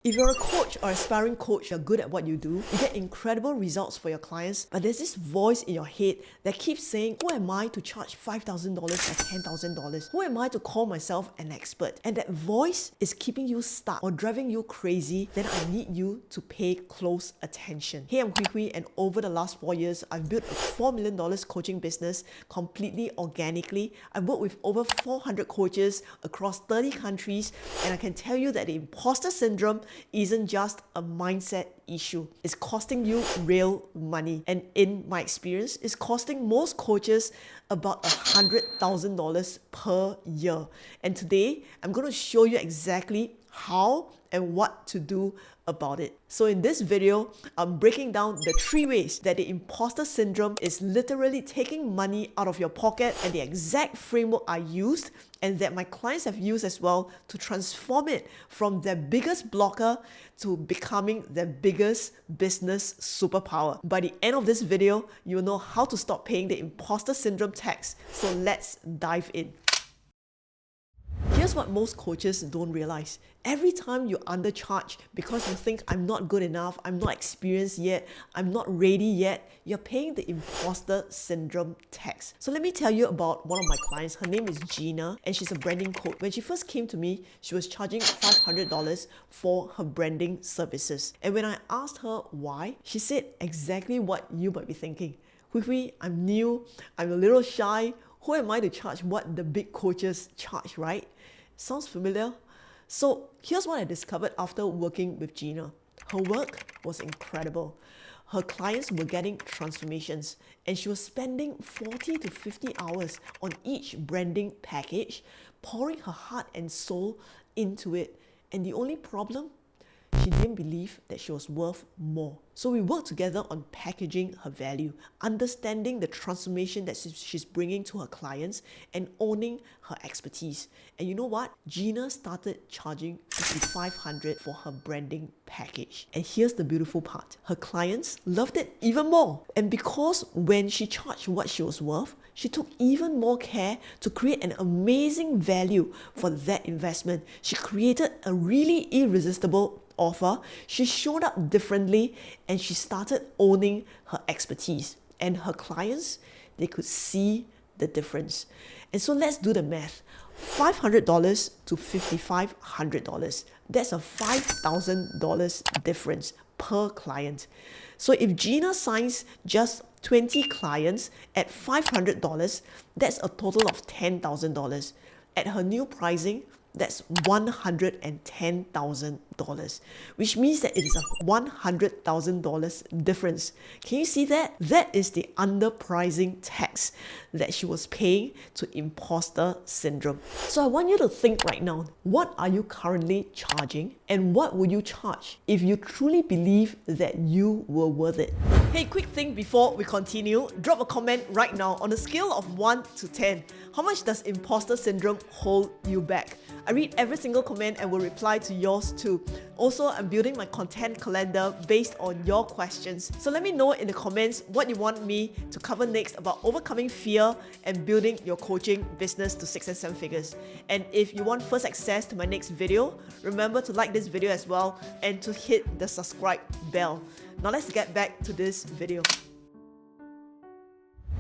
If you're a coach or aspiring coach, you're good at what you do, you get incredible results for your clients, but there's this voice in your head that keeps saying, who am I to charge $5,000 or $10,000? Who am I to call myself an expert? And that voice is keeping you stuck or driving you crazy, then I need you to pay close attention. Hey, I'm Hui Hui, and over the last 4 years, I've built a $4 million coaching business completely organically. I've worked with over 400 coaches across 30 countries, and I can tell you that the imposter syndrome isn't just a mindset issue. It's costing you real money. And in my experience, it's costing most coaches about $100,000 per year. And today, I'm going to show you exactly how and what to do about it. So in this video, I'm breaking down the 3 ways that the imposter syndrome is literally taking money out of your pocket, and the exact framework I used and that my clients have used as well to transform it from their biggest blocker to becoming their biggest business superpower. By the end of this video, you'll know how to stop paying the imposter syndrome tax. So let's dive in. Here's what most coaches don't realize. Every time you undercharge because you think I'm not good enough, I'm not experienced yet, I'm not ready yet, you're paying the imposter syndrome tax. So let me tell you about one of my clients. Her name is Gina, and she's a branding coach. When she first came to me, she was charging $500 for her branding services. And when I asked her why, she said exactly what you might be thinking. Hui Hui, I'm new, I'm a little shy. Who am I to charge what the big coaches charge, right? Sounds familiar? So here's what I discovered after working with Gina. Her work was incredible. Her clients were getting transformations, and she was spending 40 to 50 hours on each branding package, pouring her heart and soul into it. And the only problem? She didn't believe that she was worth more. So we worked together on packaging her value, understanding the transformation that she's bringing to her clients, and owning her expertise. And you know what? Gina started charging $5,500 for her branding package. And here's the beautiful part. Her clients loved it even more. And because when she charged what she was worth, she took even more care to create an amazing value for that investment. She created a really irresistible offer. She showed up differently, and she started owning her expertise. And her clients, they could see the difference. And so let's do the math. $500 to $5,500. That's a $5,000 difference per client. So if Gina signs just 20 clients at $500, that's a total of $10,000. At her new pricing, that's $110,000, which means that it is a $100,000 difference. Can you see that? That is the underpricing tax that she was paying to imposter syndrome. So I want you to think right now, what are you currently charging, and what would you charge if you truly believe that you were worth it? Hey, quick thing before we continue, drop a comment right now. On a scale of 1 to 10, how much does imposter syndrome hold you back? I read every single comment and will reply to yours too. Also, I'm building my content calendar based on your questions. So let me know in the comments what you want me to cover next about overcoming fear and building your coaching business to 6 and 7 figures. And if you want first access to my next video, remember to like this video as well and to hit the subscribe bell. Now let's get back to this video.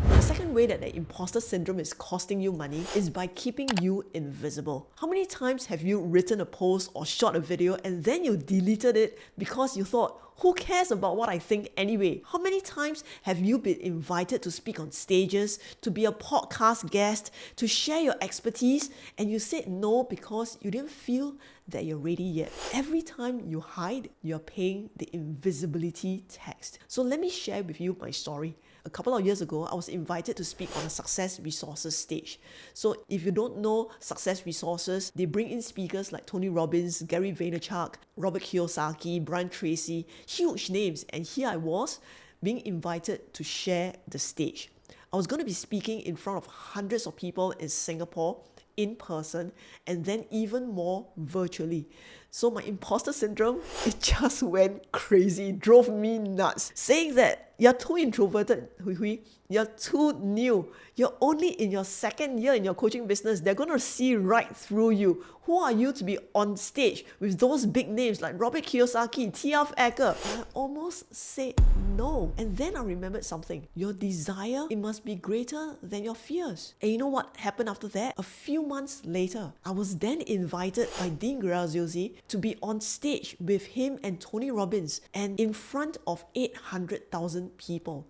The second way that the imposter syndrome is costing you money is by keeping you invisible. How many times have you written a post or shot a video and then you deleted it because you thought, who cares about what I think anyway? How many times have you been invited to speak on stages, to be a podcast guest, to share your expertise, and you said no because you didn't feel that you're ready yet? Every time you hide, you're paying the invisibility tax. So let me share with you my story. A couple of years ago, I was invited to speak on a Success Resources stage. So if you don't know Success Resources, they bring in speakers like Tony Robbins, Gary Vaynerchuk, Robert Kiyosaki, Brian Tracy, huge names. And here I was being invited to share the stage. I was going to be speaking in front of hundreds of people in Singapore, in person, and then even more virtually. So my imposter syndrome, it just went crazy, drove me nuts, saying that you're too introverted, Hui Hui. You're too new. You're only in your second year in your coaching business. They're going to see right through you. Who are you to be on stage with those big names like Robert Kiyosaki, T.F. Ecker? And I almost said no. And then I remembered something. Your desire, it must be greater than your fears. And you know what happened after that? A few months later, I was then invited by Dean Graziosi to be on stage with him and Tony Robbins and in front of 800,000 people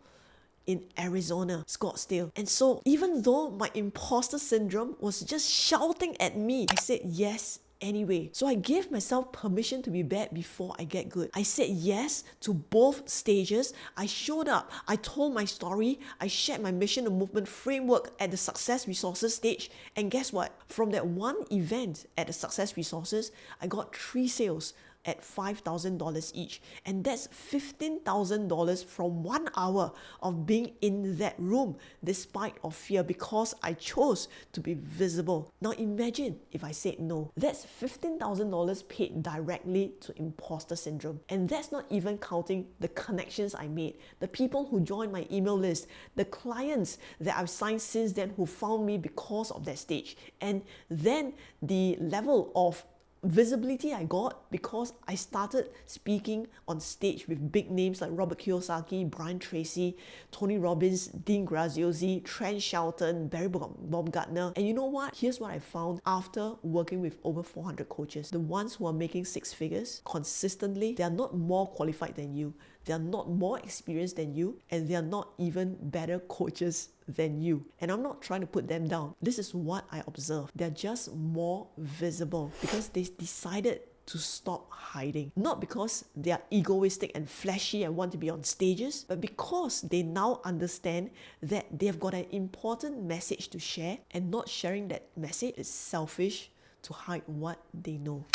in Arizona, Scottsdale. And so even though my imposter syndrome was just shouting at me, I said yes anyway. So I gave myself permission to be bad before I get good. I said yes to both stages. I showed up. I told my story. I shared my mission and movement framework at the Success Resources stage. And guess what? From that one event at the Success Resources, I got 3 sales at $5,000 each. And that's $15,000 from 1 hour of being in that room despite of fear, because I chose to be visible. Now imagine if I said no. That's $15,000 paid directly to imposter syndrome. And that's not even counting the connections I made, the people who joined my email list, the clients that I've signed since then who found me because of that stage. And then the level of visibility I got because I started speaking on stage with big names like Robert Kiyosaki, Brian Tracy, Tony Robbins, Dean Graziosi, Trent Shelton, Barry Baumgartner. And you know what? Here's what I found after working with over 400 coaches. The ones who are making 6 figures consistently, they are not more qualified than you. They are not more experienced than you, and they are not even better coaches than you. And I'm not trying to put them down. This is what I observed. They're just more visible because they decided to stop hiding. Not because they are egoistic and flashy and want to be on stages, but because they now understand that they've got an important message to share, and not sharing that message is selfish to hide what they know.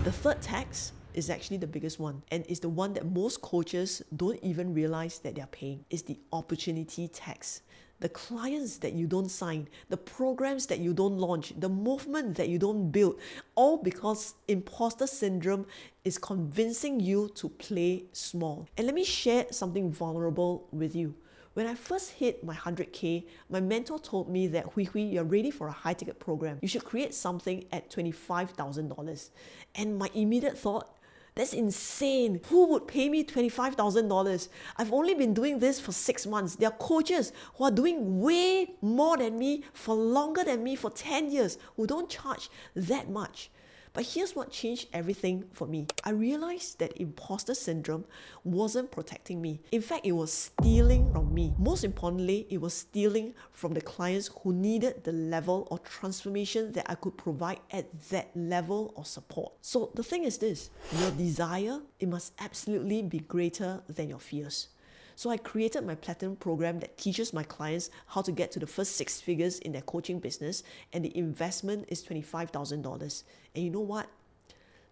The third tax is actually the biggest one, and is the one that most coaches don't even realize that they're paying. It's the opportunity tax. The clients that you don't sign, the programs that you don't launch, the movement that you don't build, all because imposter syndrome is convincing you to play small. And let me share something vulnerable with you. When I first hit my 100K, my mentor told me that, Hui Hui, you're ready for a high-ticket program. You should create something at $25,000. And my immediate thought, that's insane. Who would pay me $25,000? I've only been doing this for 6 months. There are coaches who are doing way more than me, for longer than me, for 10 years, who don't charge that much. But here's what changed everything for me. I realized that imposter syndrome wasn't protecting me. In fact, it was stealing from me. Most importantly, it was stealing from the clients who needed the level of transformation that I could provide at that level of support. So the thing is this, your desire, it must absolutely be greater than your fears. So I created my Platinum program that teaches my clients how to get to the first 6 figures in their coaching business, and the investment is $25,000. And you know what?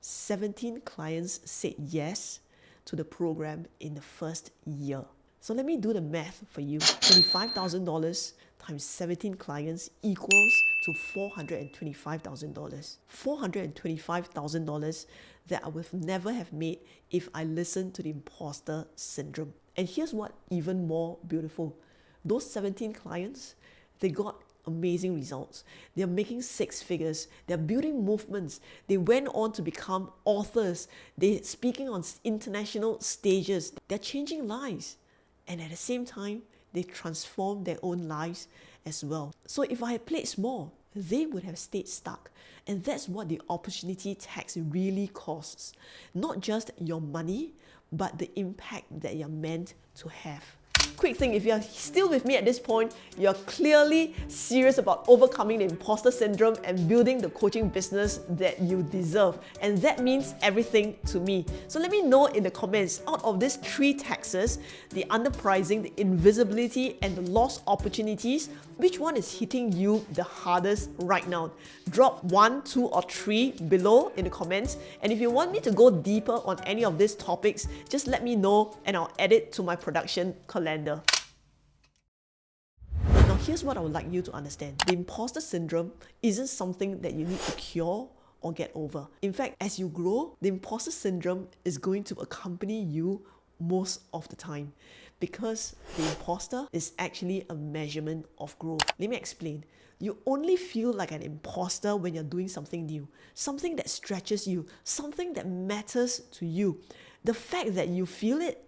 17 clients said yes to the program in the first year. So let me do the math for you. $25,000 times 17 clients equals to $425,000. $425,000 that I would never have made if I listened to the imposter syndrome. And here's what even more beautiful. Those 17 clients, they got amazing results. They're making 6 figures. They're building movements. They went on to become authors. They're speaking on international stages. They're changing lives. And at the same time, they transform their own lives as well. So if I had played small, they would have stayed stuck. And that's what the opportunity tax really costs. Not just your money, but the impact that you're meant to have. Quick thing, if you're still with me at this point, you're clearly serious about overcoming the imposter syndrome and building the coaching business that you deserve. And that means everything to me. So let me know in the comments, out of these 3 taxes, the underpricing, the invisibility, and the lost opportunities, which one is hitting you the hardest right now? Drop 1, 2, or 3 below in the comments. And if you want me to go deeper on any of these topics, just let me know and I'll add it to my production calendar. Now here's what I would like you to understand. The imposter syndrome isn't something that you need to cure or get over. In fact, as you grow, the imposter syndrome is going to accompany you most of the time, because the imposter is actually a measurement of growth. Let me explain. You only feel like an imposter when you're doing something new, something that stretches you, something that matters to you. The fact that you feel it,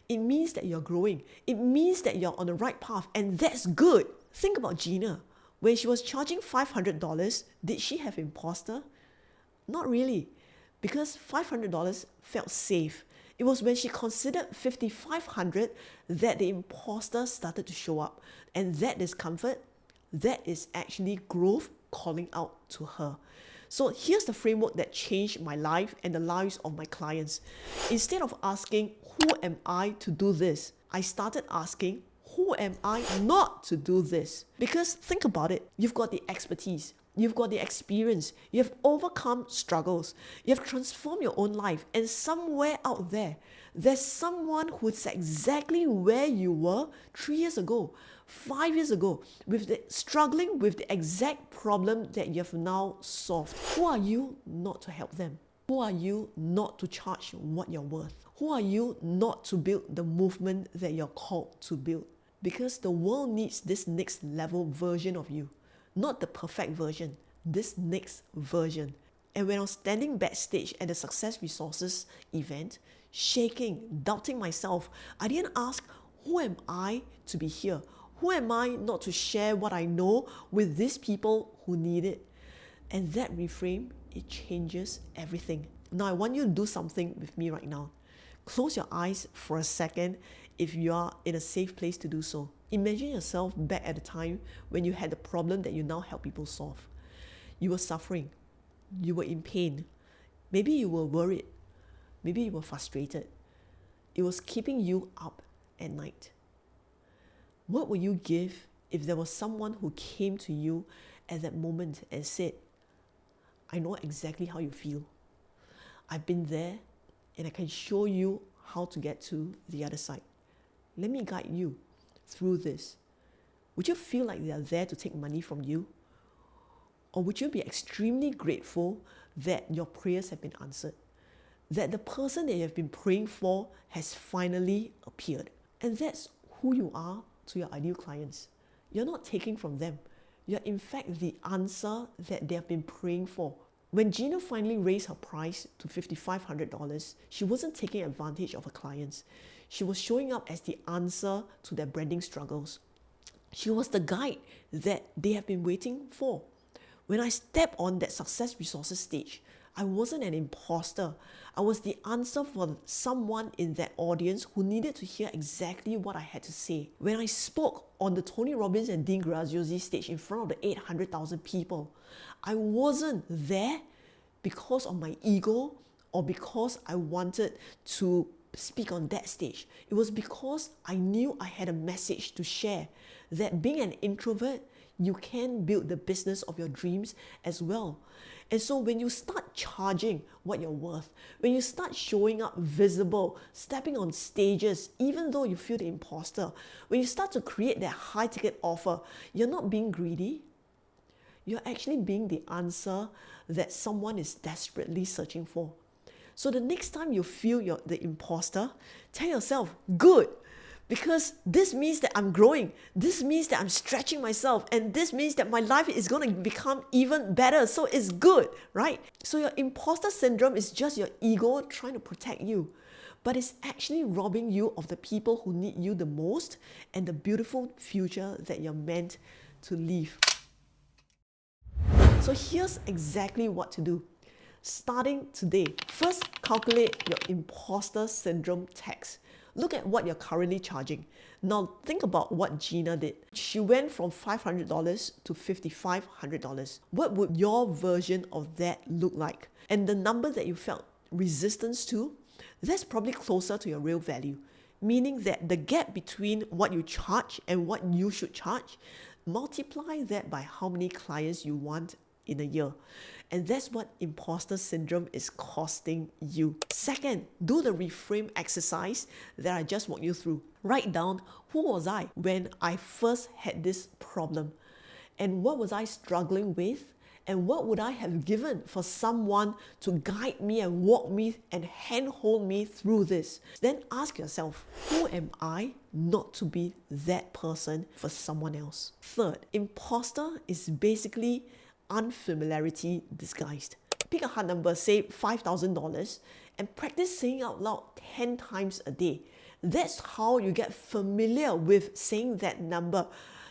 it means that you're growing. It means that you're on the right path, and that's good. Think about Gina. When she was charging $500, did she have imposter? Not really, because $500 felt safe. It was when she considered $5,500 that the imposter started to show up. And that discomfort, that is actually growth calling out to her. So here's the framework that changed my life and the lives of my clients. Instead of asking, who am I to do this? I started asking, who am I not to do this? Because think about it, you've got the expertise, you've got the experience, you have overcome struggles, you have transformed your own life, and somewhere out there, there's someone who's exactly where you were 3 years ago, 5 years ago, struggling with the exact problem that you have now solved. Who are you not to help them? Who are you not to charge what you're worth? Who are you not to build the movement that you're called to build? Because the world needs this next level version of you, not the perfect version, this next version. And when I was standing backstage at the Success Resources event, shaking, doubting myself, I didn't ask, who am I to be here? Who am I not to share what I know with these people who need it? And that reframe, it changes everything. Now I want you to do something with me right now. Close your eyes for a second if you are in a safe place to do so. Imagine yourself back at the time when you had the problem that you now help people solve. You were suffering. You were in pain. Maybe you were worried. Maybe you were frustrated. It was keeping you up at night. What would you give if there was someone who came to you at that moment and said, I know exactly how you feel. I've been there and I can show you how to get to the other side. Let me guide you through this. Would you feel like they are there to take money from you? Or would you be extremely grateful that your prayers have been answered? That the person that you have been praying for has finally appeared? And that's who you are to your ideal clients. You're not taking from them. You're in fact the answer that they have been praying for. When Gina finally raised her price to $5,500, she wasn't taking advantage of her clients. She was showing up as the answer to their branding struggles. She was the guide that they have been waiting for. When I stepped on that Success Resources stage, I wasn't an imposter. I was the answer for someone in that audience who needed to hear exactly what I had to say. When I spoke on the Tony Robbins and Dean Graziosi stage in front of the 800,000 people, I wasn't there because of my ego or because I wanted to speak on that stage. It was because I knew I had a message to share, that being an introvert, you can build the business of your dreams as well. And so when you start charging what you're worth, when you start showing up visible, stepping on stages, even though you feel the imposter, when you start to create that high ticket offer, you're not being greedy. You're actually being the answer that someone is desperately searching for. So the next time you feel you're the imposter, tell yourself, good, because this means that I'm growing. This means that I'm stretching myself. And this means that my life is going to become even better. So it's good, right? So your imposter syndrome is just your ego trying to protect you. But it's actually robbing you of the people who need you the most and the beautiful future that you're meant to live. So here's exactly what to do. Starting today, first calculate your imposter syndrome tax. Look at what you're currently charging. Now think about what Gina did. She went from $500 to $5,500. What would your version of that look like? And the number that you felt resistance to, that's probably closer to your real value. Meaning that the gap between what you charge and what you should charge, multiply that by how many clients you want in a year. And that's what imposter syndrome is costing you. Second, do the reframe exercise that I just walked you through. Write down, who was I when I first had this problem? And what was I struggling with? And what would I have given for someone to guide me and walk me and handhold me through this? Then ask yourself, who am I not to be that person for someone else? Third, imposter is basically unfamiliarity disguised. Pick a hard number, say $5,000, and practice saying out loud 10 times a day. That's how you get familiar with saying that number.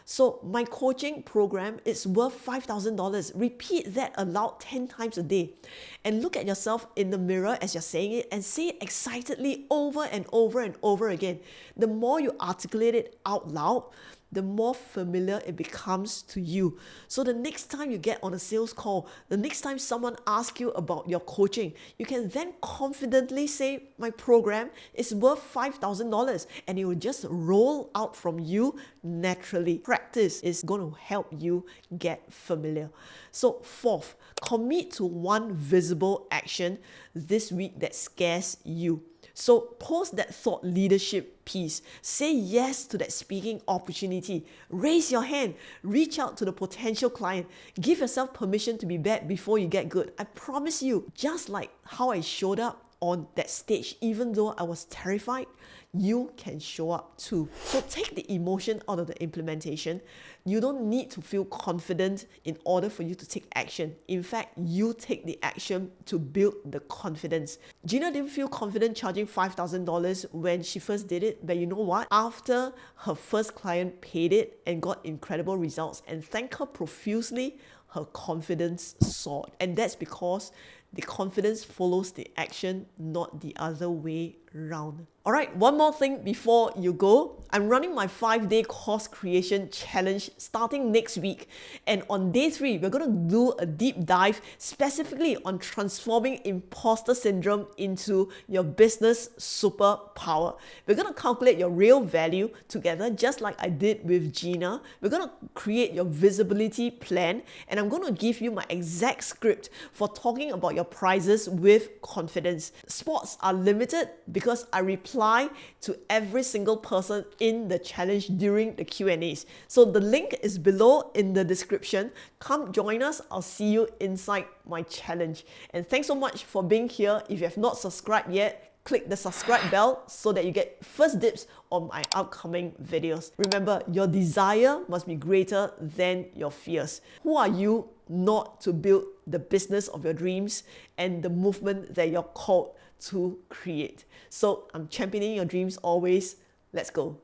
So my coaching program is worth $5,000. Repeat that aloud 10 times a day. And look at yourself in the mirror as you're saying it and say it excitedly over and over and over again. The more you articulate it out loud, the more familiar it becomes to you. So the next time you get on a sales call, the next time someone asks you about your coaching, you can then confidently say, my program is worth $5,000, and it will just roll out from you naturally. Practice is going to help you get familiar. So fourth, commit to one visible action this week that scares you. So post that thought leadership piece. Say yes to that speaking opportunity. Raise your hand. Reach out to the potential client. Give yourself permission to be bad before you get good. I promise you, just like how I showed up on that stage, even though I was terrified, you can show up too. So take the emotion out of the implementation. You don't need to feel confident in order for you to take action. In fact, you take the action to build the confidence. Gina didn't feel confident charging $5,000 when she first did it, but you know what? After her first client paid it and got incredible results and thanked her profusely, her confidence soared. And that's because the confidence follows the action, not the other way around. All right, one more thing before you go. I'm running my 5-day course creation challenge starting next week. And on day 3, we're going to do a deep dive specifically on transforming imposter syndrome into your business superpower. We're going to calculate your real value together, just like I did with Gina. We're going to create your visibility plan, and I'm going to give you my exact script for talking about your prices with confidence. Spots are limited because I reply to every single person in the challenge during the Q&As. So the link is below in the description. Come join us. I'll see you inside my challenge. And thanks so much for being here. If you have not subscribed yet, click the subscribe bell so that you get first dibs on my upcoming videos. Remember, your desire must be greater than your fears. Who are you not to build the business of your dreams and the movement that you're called to create? So I'm championing your dreams always. Let's go.